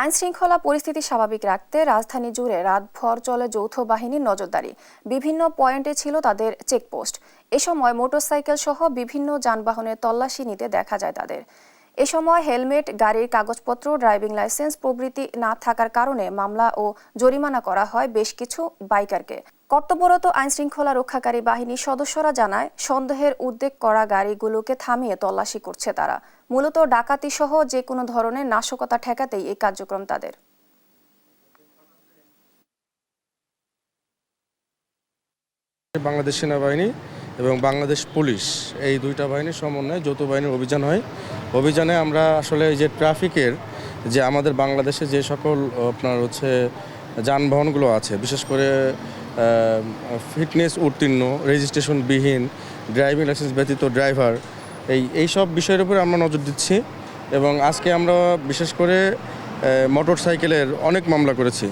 আইনশৃঙ্খলা পরিস্থিতি স্বাভাবিক রাখতে রাজধানী জুড়ে রাতভর চলে যৌথ বাহিনীর নজরদারি। বিভিন্ন পয়েন্টে ছিল তাদের চেকপোস্ট। এ সময় মোটরসাইকেল সহ বিভিন্ন যানবাহনের তল্লাশি নিতে দেখা যায় তাদের। এ সময় হেলমেট, গাড়ির কাগজপত্র, ড্রাইভিং লাইসেন্স প্রভৃতি না থাকার কারণে মামলা ও জরিমানা করা হয় বেশ কিছু বাইকারকে। কর্তব্যরত আইনশৃঙ্খলা রক্ষাকারী বাহিনীর সদস্যরা জানায়, সন্দেহের উদ্বেগ করা গাড়িগুলোকে থামিয়ে তল্লাশি করছে তারা। মূলত ডাকাতি সহ যে কোনো ধরনের নাশকতা ঠেকাতেই এই কার্যক্রম তাদের। বাংলাদেশ সেনাবাহিনী এবং বাংলাদেশ পুলিশ এই দুইটা বাহিনীর সমন্বয়ে যৌথ বাহিনীর অভিযান হয়। অভিযানে আমরা আসলে যে ট্রাফিকের যে আমাদের বাংলাদেশে যে সকল আপনার যানবাহনগুলো আছে, বিশেষ করে ফিটনেস উত্তীর্ণ, রেজিস্ট্রেশনবিহীন, ড্রাইভিং লাইসেন্স ব্যতীত ড্রাইভার, এই সব বিষয়ের উপরে আমরা নজর দিচ্ছি। এবং আজকে আমরা বিশেষ করে মোটরসাইকেলের অনেক মামলা করেছি।